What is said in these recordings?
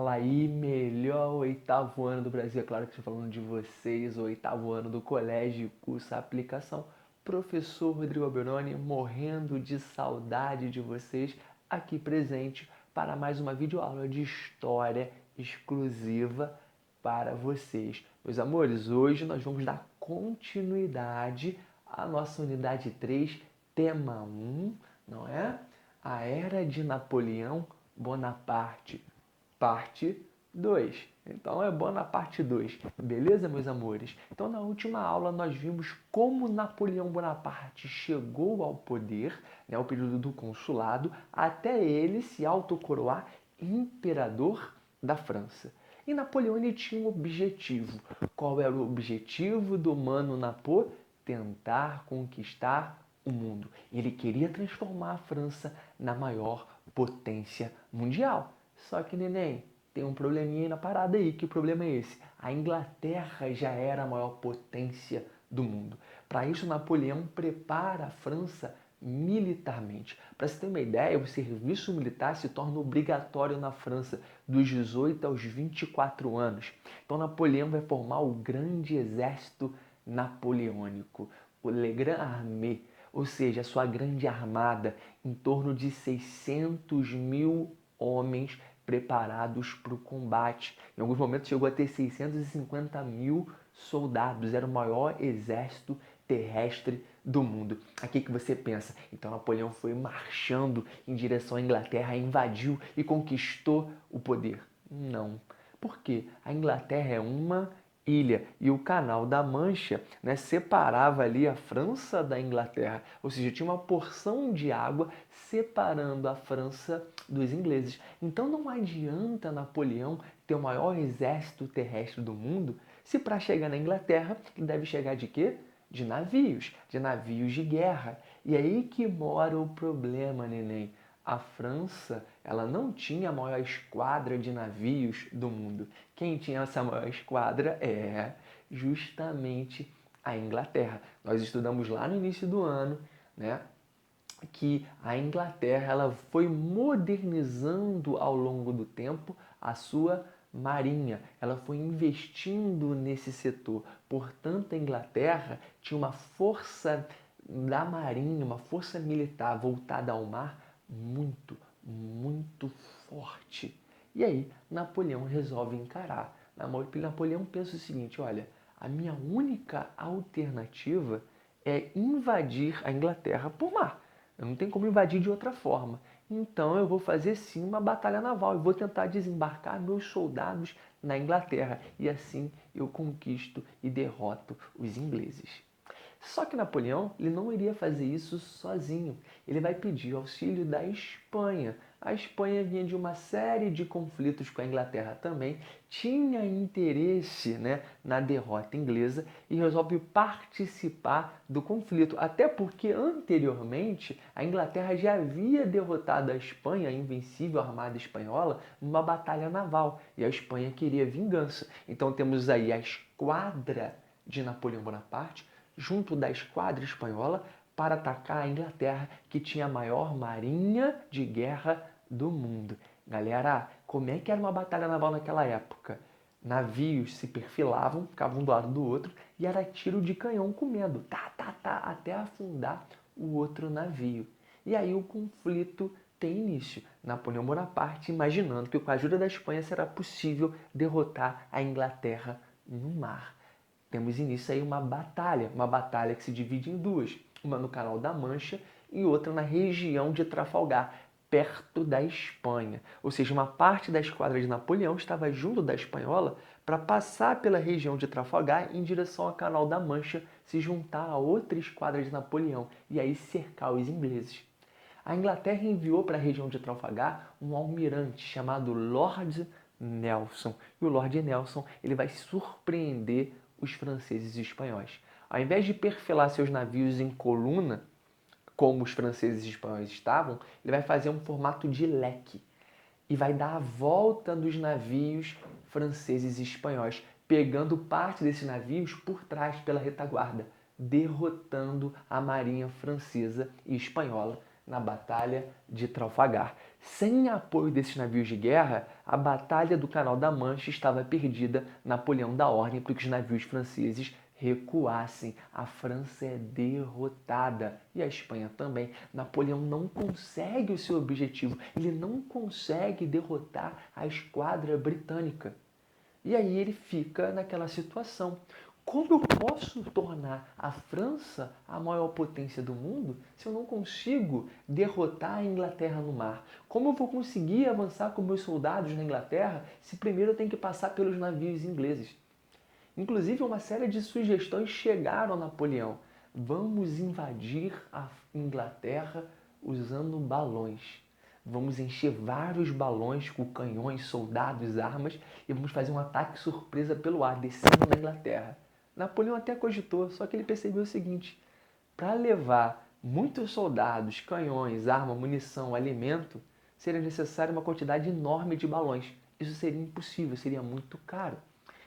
Fala aí, melhor oitavo ano do Brasil. É claro que estou falando de vocês, o oitavo ano do colégio, curso aplicação. Professor Rodrigo Alberoni, morrendo de saudade de vocês, aqui presente para mais uma videoaula de história exclusiva para vocês. Meus amores, hoje nós vamos dar continuidade à nossa unidade 3, tema 1, não é? A Era de Napoleão Bonaparte, parte 2. Então é Bonaparte 2. Beleza, meus amores? Então na última aula nós vimos como Napoleão Bonaparte chegou ao poder, né, o período do consulado, até ele se autocoroar imperador da França. E Napoleão ele tinha um objetivo. Qual era o objetivo do Mano Napô? Tentar conquistar o mundo. Ele queria transformar a França na maior potência mundial. Só que, neném, tem um probleminha na parada aí. Que problema é esse? A Inglaterra já era a maior potência do mundo. Para isso, Napoleão prepara a França militarmente. Para você ter uma ideia, o serviço militar se torna obrigatório na França dos 18 aos 24 anos. Então, Napoleão vai formar o grande exército napoleônico, o Le Grand Armée, ou seja, a sua grande armada, em torno de 600 mil homens preparados para o combate. Em alguns momentos chegou a ter 650 mil soldados, era o maior exército terrestre do mundo. Aqui que você pensa, então Napoleão foi marchando em direção à Inglaterra, invadiu e conquistou o poder. Não. Por quê? A Inglaterra é uma ilha e o Canal da Mancha, né, separava ali a França da Inglaterra, ou seja, tinha uma porção de água separando a França dos ingleses. Então não adianta Napoleão ter o maior exército terrestre do mundo se para chegar na Inglaterra ele deve chegar de quê? De navios de guerra. E aí que mora o problema, neném. A França, ela não tinha a maior esquadra de navios do mundo. Quem tinha essa maior esquadra é justamente a Inglaterra. Nós estudamos lá no início do ano, né, que a Inglaterra ela foi modernizando ao longo do tempo a sua marinha. Ela foi investindo nesse setor. Portanto, a Inglaterra tinha uma força da marinha, uma força militar voltada ao mar muito forte. E aí, Napoleão resolve encarar. Napoleão pensa o seguinte, olha, a minha única alternativa é invadir a Inglaterra por mar. Eu não tenho como invadir de outra forma. Então eu vou fazer sim uma batalha naval e vou tentar desembarcar meus soldados na Inglaterra. E assim eu conquisto e derroto os ingleses. Só que Napoleão ele não iria fazer isso sozinho. Ele vai pedir auxílio da Espanha. A Espanha vinha de uma série de conflitos com a Inglaterra também, tinha interesse, né, na derrota inglesa e resolve participar do conflito. Até porque anteriormente a Inglaterra já havia derrotado a Espanha, a invencível armada espanhola, numa batalha naval. E a Espanha queria vingança. Então temos aí a esquadra de Napoleão Bonaparte junto da esquadra espanhola para atacar a Inglaterra, que tinha a maior marinha de guerra do mundo. Galera, como é que era uma batalha naval naquela época? Navios se perfilavam, ficavam um do lado do outro, e era tiro de canhão comendo, até afundar o outro navio. E aí o conflito tem início. Napoleão Bonaparte imaginando que com a ajuda da Espanha será possível derrotar a Inglaterra no mar. Temos início aí uma batalha que se divide em duas, uma no Canal da Mancha e outra na região de Trafalgar, perto da Espanha. Ou seja, uma parte da esquadra de Napoleão estava junto da espanhola para passar pela região de Trafalgar em direção ao Canal da Mancha, se juntar a outra esquadra de Napoleão e aí cercar os ingleses. A Inglaterra enviou para a região de Trafalgar um almirante chamado Lord Nelson. E o Lord Nelson ele vai surpreender os franceses e espanhóis. Ao invés de perfilar seus navios em coluna, como os franceses e espanhóis estavam, ele vai fazer um formato de leque e vai dar a volta dos navios franceses e espanhóis, pegando parte desses navios por trás pela retaguarda, derrotando a marinha francesa e espanhola na Batalha de Trafalgar. Sem apoio desses navios de guerra, a Batalha do Canal da Mancha estava perdida. Napoleão dá ordem para que os navios franceses recuassem. A França é derrotada e a Espanha também. Napoleão não consegue o seu objetivo, ele não consegue derrotar a esquadra britânica. E aí ele fica naquela situação. Como eu posso tornar a França a maior potência do mundo se eu não consigo derrotar a Inglaterra no mar? Como eu vou conseguir avançar com meus soldados na Inglaterra se primeiro eu tenho que passar pelos navios ingleses? Inclusive, uma série de sugestões chegaram a Napoleão. Vamos invadir a Inglaterra usando balões. Vamos encher vários balões com canhões, soldados, armas e vamos fazer um ataque surpresa pelo ar, descendo na Inglaterra. Napoleão até cogitou, só que ele percebeu o seguinte: para levar muitos soldados, canhões, arma, munição, alimento, seria necessária uma quantidade enorme de balões. Isso seria impossível, seria muito caro.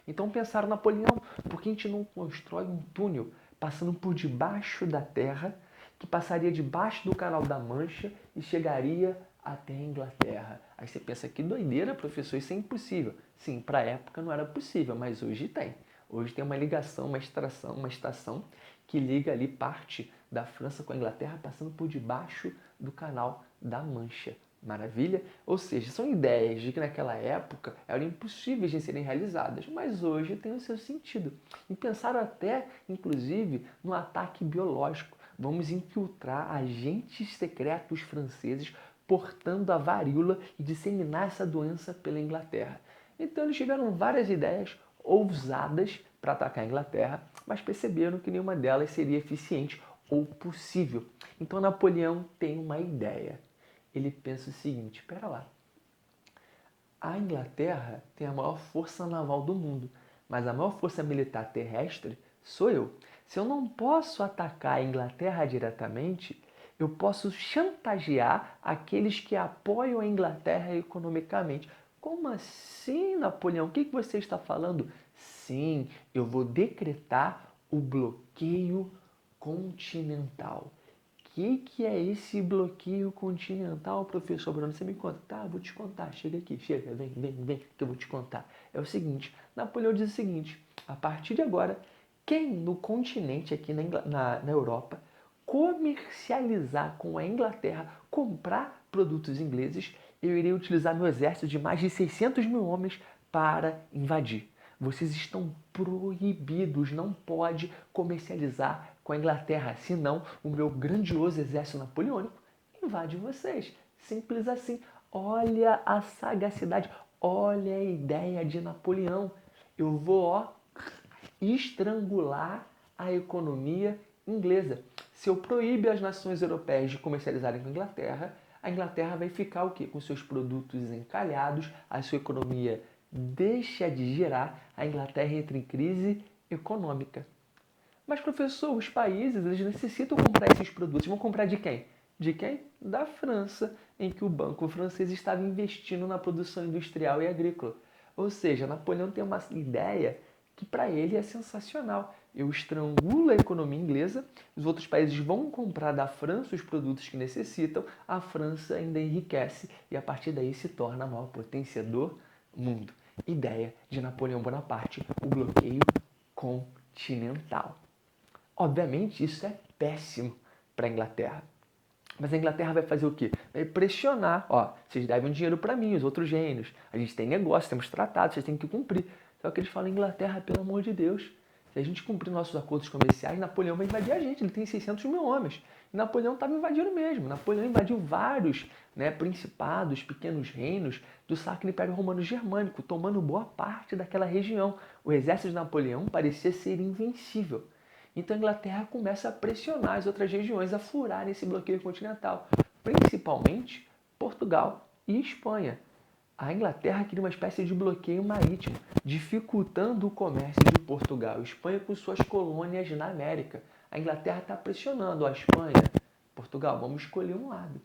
Então pensaram Napoleão, por que a gente não constrói um túnel passando por debaixo da terra, que passaria debaixo do Canal da Mancha e chegaria até a Inglaterra? Aí você pensa, que doideira, professor, isso é impossível. Sim, para a época não era possível, mas hoje tem. Hoje tem uma ligação, uma estação que liga ali parte da França com a Inglaterra, passando por debaixo do Canal da Mancha. Maravilha? Ou seja, são ideias de que naquela época eram impossíveis de serem realizadas, mas hoje tem o seu sentido. E pensaram até, inclusive, no ataque biológico. Vamos infiltrar agentes secretos franceses portando a varíola e disseminar essa doença pela Inglaterra. Então eles tiveram várias ideias ousadas para atacar a Inglaterra, mas perceberam que nenhuma delas seria eficiente ou possível. Então Napoleão tem uma ideia. Ele pensa o seguinte: espera lá, a Inglaterra tem a maior força naval do mundo, mas a maior força militar terrestre sou eu. Se eu não posso atacar a Inglaterra diretamente, eu posso chantagear aqueles que apoiam a Inglaterra economicamente. Como assim, Napoleão? O que você está falando? Sim, eu vou decretar o bloqueio continental. Que é esse bloqueio continental, professor Bruno? Você me conta? Tá, vou te contar. Chega aqui, chega, vem, que eu vou te contar. É o seguinte, Napoleão diz o seguinte: a partir de agora, quem no continente, aqui na Europa, comercializar com a Inglaterra, comprar produtos ingleses, eu irei utilizar meu exército de mais de 600 mil homens para invadir. Vocês estão proibidos, não pode comercializar com a Inglaterra, senão o meu grandioso exército napoleônico invade vocês. Simples assim. Olha a sagacidade, olha a ideia de Napoleão. Eu vou estrangular a economia inglesa. Se eu proíbe as nações europeias de comercializarem com a Inglaterra vai ficar o quê? Com seus produtos encalhados, a sua economia deixa de girar, a Inglaterra entra em crise econômica. Mas, professor, os países eles necessitam comprar esses produtos. Vão comprar de quem? De quem? Da França, em que o banco francês estava investindo na produção industrial e agrícola. Ou seja, Napoleão tem uma ideia que para ele é sensacional. Eu estrangulo a economia inglesa, os outros países vão comprar da França os produtos que necessitam, a França ainda enriquece e a partir daí se torna a maior potência do mundo. Ideia de Napoleão Bonaparte, o bloqueio continental. Obviamente isso é péssimo para a Inglaterra. Mas a Inglaterra vai fazer o quê? Vai pressionar. Ó, vocês devem um dinheiro para mim, os outros reinos. A gente tem negócio, temos tratados, vocês têm que cumprir. Só que eles falam, Inglaterra, pelo amor de Deus, se a gente cumprir nossos acordos comerciais, Napoleão vai invadir a gente. Ele tem 600 mil homens. E Napoleão estava invadindo mesmo. Napoleão invadiu vários principados, pequenos reinos do Sacro Império Romano Germânico, tomando boa parte daquela região. O exército de Napoleão parecia ser invencível. Então a Inglaterra começa a pressionar as outras regiões a furarem esse bloqueio continental, principalmente Portugal e Espanha. A Inglaterra cria uma espécie de bloqueio marítimo, dificultando o comércio de Portugal e Espanha com suas colônias na América. A Inglaterra está pressionando a Espanha, Portugal, vamos escolher um lado.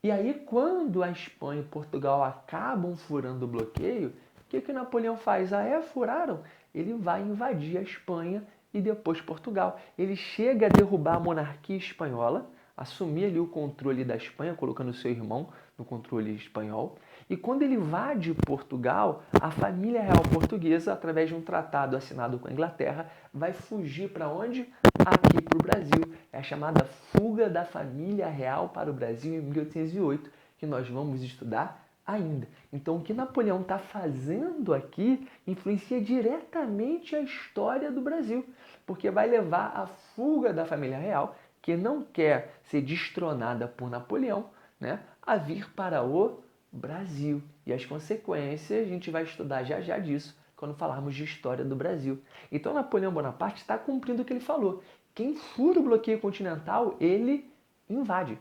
E aí, quando a Espanha e Portugal acabam furando o bloqueio, o que Napoleão faz? Furaram? Ele vai invadir a Espanha e depois Portugal. Ele chega a derrubar a monarquia espanhola, assumir ali o controle da Espanha, colocando seu irmão no controle espanhol. E quando ele invade Portugal, a família real portuguesa, através de um tratado assinado com a Inglaterra, vai fugir para onde? Aqui para o Brasil. É a chamada fuga da família real para o Brasil em 1808, que nós vamos estudar ainda. Então, o que Napoleão está fazendo aqui influencia diretamente a história do Brasil, porque vai levar à fuga da família real, que não quer ser destronada por Napoleão, né, a vir para o Brasil. E as consequências a gente vai estudar já já disso quando falarmos de história do Brasil. Então Napoleão Bonaparte está cumprindo o que ele falou. Quem fura o bloqueio continental, ele invade.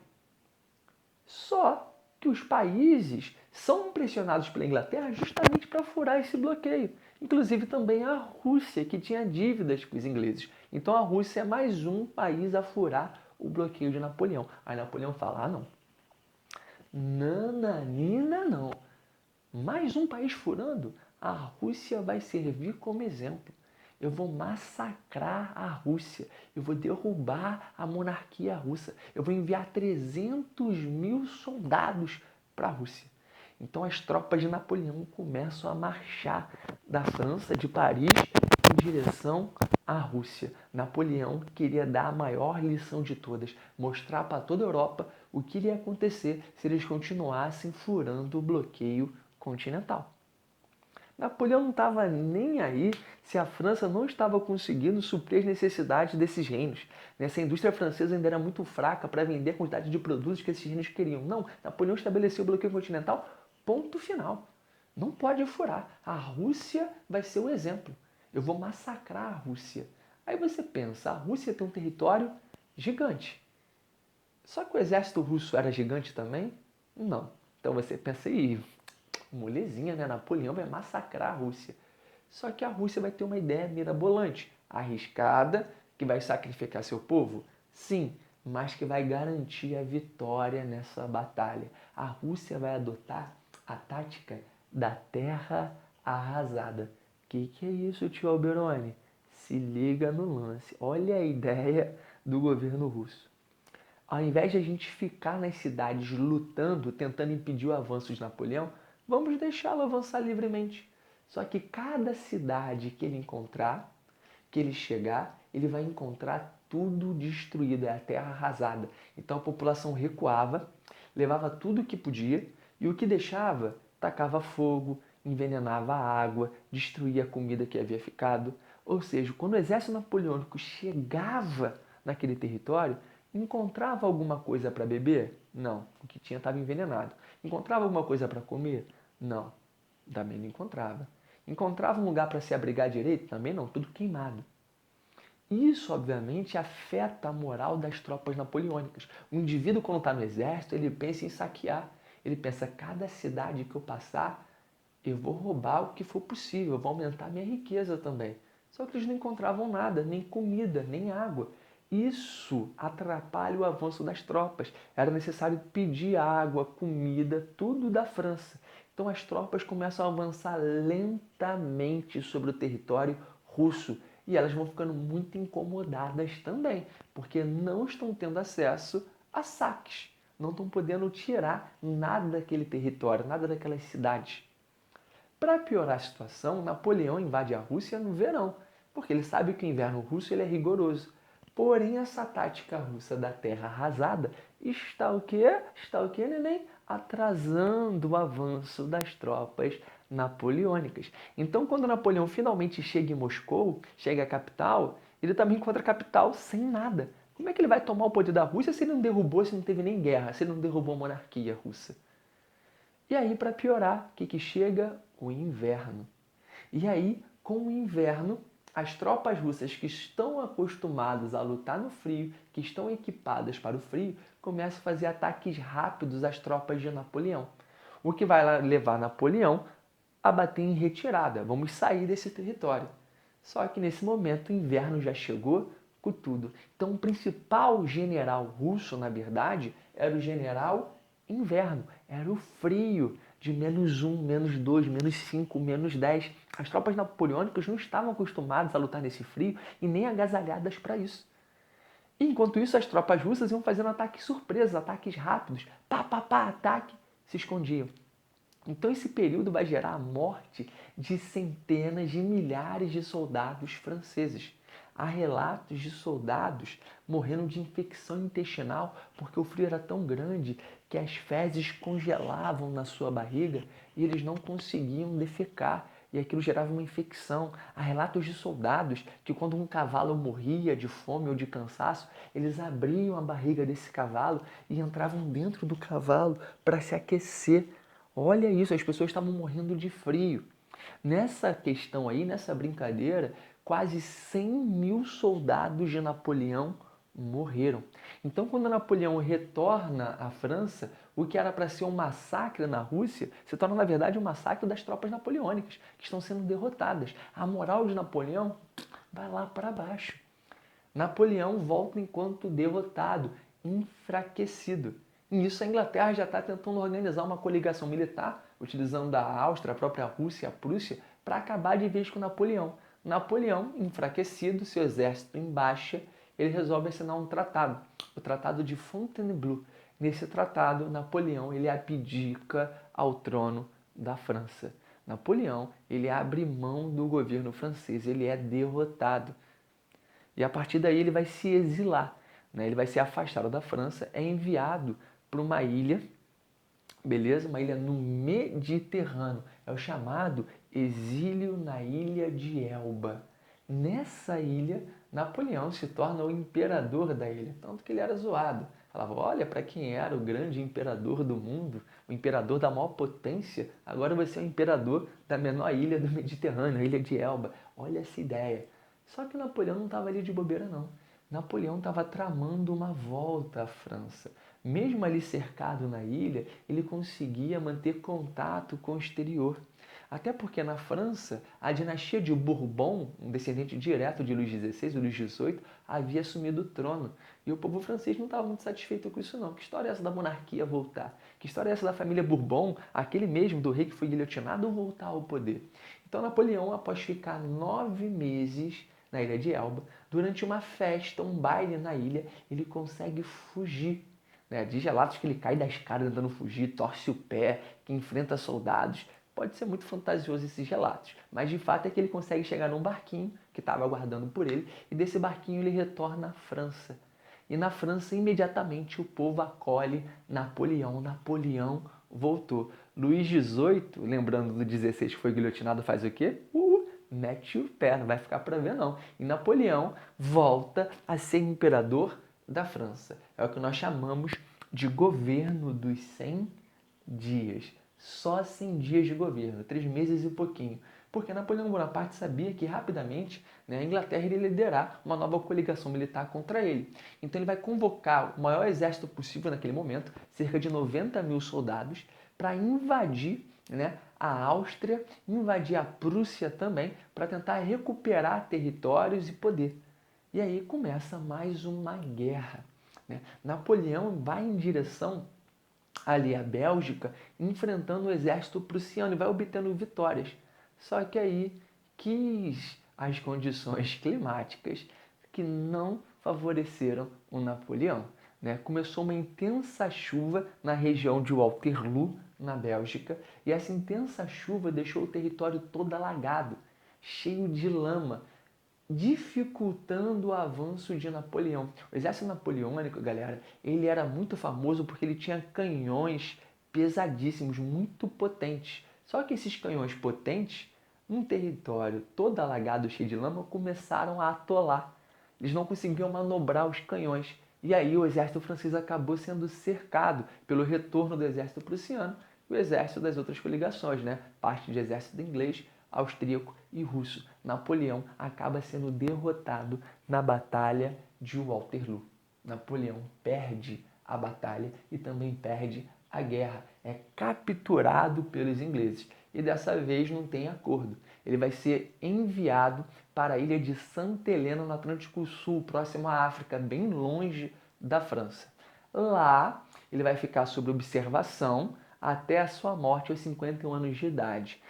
Só que os países são pressionados pela Inglaterra justamente para furar esse bloqueio. Inclusive também a Rússia, que tinha dívidas com os ingleses. Então a Rússia é mais um país a furar o bloqueio de Napoleão. Aí Napoleão fala, não, nananina não. Mais um país furando? A Rússia vai servir como exemplo. Eu vou massacrar a Rússia. Eu vou derrubar a monarquia russa. Eu vou enviar 300.000 soldados para a Rússia. Então as tropas de Napoleão começam a marchar da França, de Paris, em direção à Rússia. Napoleão queria dar a maior lição de todas, mostrar para toda a Europa o que iria acontecer se eles continuassem furando o bloqueio continental. Napoleão não estava nem aí se a França não estava conseguindo suprir as necessidades desses reinos. Essa indústria francesa ainda era muito fraca para vender a quantidade de produtos que esses reinos queriam. Não, Napoleão estabeleceu o bloqueio continental, ponto final. Não pode furar. A Rússia vai ser o exemplo. Eu vou massacrar a Rússia. Aí você pensa, a Rússia tem um território gigante. Só que o exército russo era gigante também? Não. Então você pensa, molezinha, né? Napoleão vai massacrar a Rússia. Só que a Rússia vai ter uma ideia mirabolante, arriscada, que vai sacrificar seu povo? Sim, mas que vai garantir a vitória nessa batalha. A Rússia vai adotar a tática da terra arrasada. Que é isso, tio Alberoni? Se liga no lance. Olha a ideia do governo russo. Ao invés de a gente ficar nas cidades lutando, tentando impedir o avanço de Napoleão, vamos deixá-lo avançar livremente. Só que cada cidade que ele encontrar, que ele chegar, ele vai encontrar tudo destruído, é a terra arrasada. Então a população recuava, levava tudo o que podia e o que deixava, tacava fogo, envenenava a água, destruía a comida que havia ficado. Ou seja, quando o exército napoleônico chegava naquele território, encontrava alguma coisa para beber? Não, o que tinha estava envenenado. Encontrava alguma coisa para comer? Não, também não encontrava. Encontrava um lugar para se abrigar direito? Também não, tudo queimado. Isso, obviamente, afeta a moral das tropas napoleônicas. O indivíduo, quando está no exército, ele pensa em saquear. Ele pensa, cada cidade que eu passar, eu vou roubar o que for possível, eu vou aumentar a minha riqueza também. Só que eles não encontravam nada, nem comida, nem água. Isso atrapalha o avanço das tropas. Era necessário pedir água, comida, tudo da França. Então as tropas começam a avançar lentamente sobre o território russo. E elas vão ficando muito incomodadas também, porque não estão tendo acesso a saques. Não estão podendo tirar nada daquele território, nada daquelas cidades. Para piorar a situação, Napoleão invade a Rússia no verão, porque ele sabe que o inverno russo ele é rigoroso. Porém, essa tática russa da terra arrasada está o quê? Está o quê, neném? Atrasando o avanço das tropas napoleônicas. Então, quando Napoleão finalmente chega em Moscou, chega à capital, ele também encontra a capital sem nada. Como é que ele vai tomar o poder da Rússia se ele não derrubou, se não teve nem guerra, se ele não derrubou a monarquia russa? E aí, para piorar, o que chega? O inverno. E aí, com o inverno, as tropas russas que estão acostumadas a lutar no frio, que estão equipadas para o frio, começam a fazer ataques rápidos às tropas de Napoleão. O que vai levar Napoleão a bater em retirada. Vamos sair desse território. Só que nesse momento o inverno já chegou com tudo. Então o principal general russo, na verdade, era o general inverno. Era o frio de -1, -2, -5, -10. As tropas napoleônicas não estavam acostumadas a lutar nesse frio e nem agasalhadas para isso. Enquanto isso, as tropas russas iam fazendo ataques surpresas, ataques rápidos. Pá, pá, pá, ataque. se escondiam. Então esse período vai gerar a morte de centenas de milhares de soldados franceses. Há relatos de soldados morrendo de infecção intestinal porque o frio era tão grande que as fezes congelavam na sua barriga e eles não conseguiam defecar. E aquilo gerava uma infecção. Há relatos de soldados que quando um cavalo morria de fome ou de cansaço, eles abriam a barriga desse cavalo e entravam dentro do cavalo para se aquecer. Olha isso, as pessoas estavam morrendo de frio. Nessa questão aí, nessa brincadeira, quase 100 mil soldados de Napoleão morreram. Então, quando Napoleão retorna à França, o que era para ser um massacre na Rússia se torna, na verdade, um massacre das tropas napoleônicas, que estão sendo derrotadas. A moral de Napoleão vai lá para baixo. Napoleão volta enquanto derrotado, enfraquecido. E nisso a Inglaterra já está tentando organizar uma coligação militar, utilizando a Áustria, a própria Rússia e a Prússia, para acabar de vez com Napoleão. Napoleão, enfraquecido, seu exército em baixa, ele resolve assinar um tratado, o Tratado de Fontainebleau. Nesse tratado, Napoleão ele abdica ao trono da França. Napoleão ele abre mão do governo francês, ele é derrotado. E a partir daí ele vai se exilar, né? Ele vai ser afastado da França, é enviado para uma ilha, beleza? Uma ilha no Mediterrâneo. É o chamado exílio na ilha de Elba. Nessa ilha, Napoleão se torna o imperador da ilha, tanto que ele era zoado. Falava, olha, para quem era o grande imperador do mundo, o imperador da maior potência, agora você é o imperador da menor ilha do Mediterrâneo, a ilha de Elba. Olha essa ideia. Só que Napoleão não estava ali de bobeira, não. Napoleão estava tramando uma volta à França. Mesmo ali cercado na ilha, ele conseguia manter contato com o exterior. Até porque na França, a dinastia de Bourbon, um descendente direto de Luís XVI, o Luís XVIII, havia assumido o trono. E o povo francês não estava muito satisfeito com isso não. Que história é essa da monarquia voltar? Que história é essa da família Bourbon, aquele mesmo do rei que foi guilhotinado, voltar ao poder? Então Napoleão, após ficar 9 meses na ilha de Elba, durante uma festa, um baile na ilha, ele consegue fugir. Diz relatos que ele cai da escada tentando fugir, torce o pé, que enfrenta soldados. Pode ser muito fantasioso esses relatos, mas de fato é que ele consegue chegar num barquinho que estava aguardando por ele, e desse barquinho ele retorna à França. E na França, imediatamente, o povo acolhe Napoleão. Napoleão voltou. Luís XVIII, lembrando do 16 que foi guilhotinado, faz o quê? Mete o pé, não vai ficar para ver não. E Napoleão volta a ser imperador da França. É o que nós chamamos de governo dos 100 dias. Só 100 dias de governo, 3 meses e pouquinho. Porque Napoleão Bonaparte sabia que rapidamente, a Inglaterra iria liderar uma nova coligação militar contra ele. Então ele vai convocar o maior exército possível naquele momento, cerca de 90 mil soldados, para invadir a Áustria, invadir a Prússia também, para tentar recuperar territórios e poder. E aí começa mais uma guerra. Napoleão vai em direção ali à Bélgica, enfrentando o exército prussiano e vai obtendo vitórias. Só que aí quis as condições climáticas que não favoreceram o Napoleão. Começou uma intensa chuva na região de Waterloo, na Bélgica, e essa intensa chuva deixou o território todo alagado, cheio de lama, dificultando o avanço de Napoleão. O exército napoleônico, galera, ele era muito famoso porque ele tinha canhões pesadíssimos, muito potentes. Só que esses canhões potentes, num território todo alagado, cheio de lama, começaram a atolar. Eles não conseguiam manobrar os canhões. E aí o exército francês acabou sendo cercado pelo retorno do exército prussiano e o exército das outras coligações, parte de exército inglês, austríaco e russo. Napoleão acaba sendo derrotado na Batalha de Waterloo. Napoleão perde a batalha e também perde a guerra. É capturado pelos ingleses e dessa vez não tem acordo. Ele vai ser enviado para a ilha de Santa Helena, no Atlântico Sul, próximo à África, bem longe da França. Lá ele vai ficar sob observação até a sua morte aos 51 anos de idade.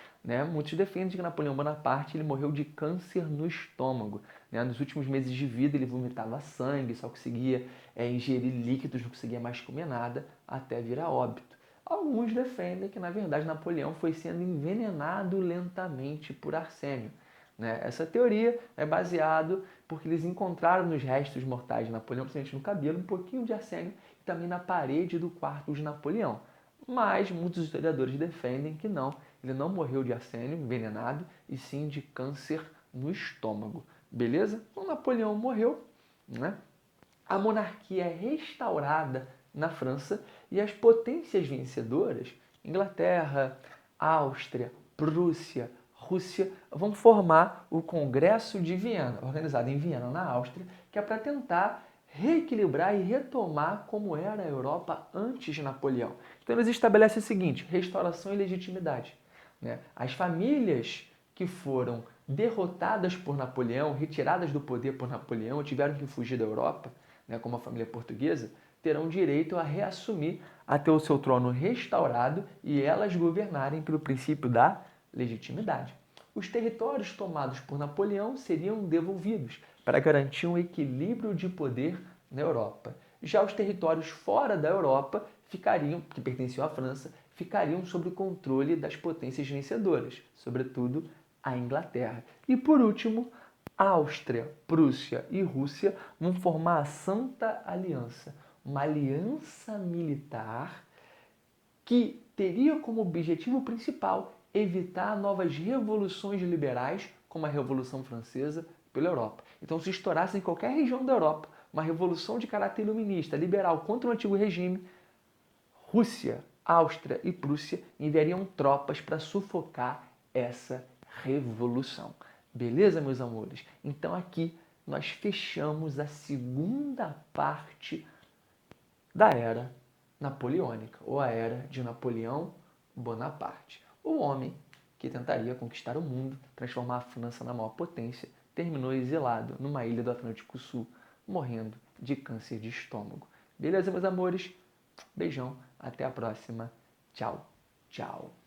Muitos defendem que Napoleão Bonaparte ele morreu de câncer no estômago. Nos últimos meses de vida ele vomitava sangue, só conseguia ingerir líquidos, não conseguia mais comer nada, até vir a óbito. Alguns defendem que, na verdade, Napoleão foi sendo envenenado lentamente por Arsênio. Né? Essa teoria é baseada porque eles encontraram nos restos mortais de Napoleão, principalmente no cabelo, um pouquinho de arsênio e também na parede do quarto de Napoleão. Mas muitos historiadores defendem que não, ele não morreu de arsênio envenenado, e sim de câncer no estômago. Beleza? Então Napoleão morreu, né? A monarquia é restaurada na França e as potências vencedoras, Inglaterra, Áustria, Prússia, Rússia, vão formar o Congresso de Viena, organizado em Viena, na Áustria, que é para tentar reequilibrar e retomar como era a Europa antes de Napoleão. Então eles estabelecem o seguinte: restauração e legitimidade. Né? As famílias que foram derrotadas por Napoleão, retiradas do poder por Napoleão, tiveram que fugir da Europa, né, como a família portuguesa, terão direito a reassumir, a ter o seu trono restaurado e elas governarem pelo princípio da legitimidade. Os territórios tomados por Napoleão seriam devolvidos para garantir um equilíbrio de poder na Europa. Já os territórios fora da Europa ficariam, que pertenciam à França, ficariam sob o controle das potências vencedoras, sobretudo a Inglaterra. E por último, Áustria, Prússia e Rússia vão formar a Santa Aliança, uma aliança militar que teria como objetivo principal evitar novas revoluções liberais, como a Revolução Francesa, pela Europa. Então, se estourasse em qualquer região da Europa uma revolução de caráter iluminista, liberal, contra o antigo regime, Rússia, Áustria e Prússia enviariam tropas para sufocar essa revolução. Beleza, meus amores? Então aqui nós fechamos a segunda parte da era napoleônica, ou a era de Napoleão Bonaparte. O homem que tentaria conquistar o mundo, transformar a França na maior potência, terminou exilado numa ilha do Atlântico Sul, morrendo de câncer de estômago. Beleza, meus amores? Beijão, até a próxima. Tchau, tchau.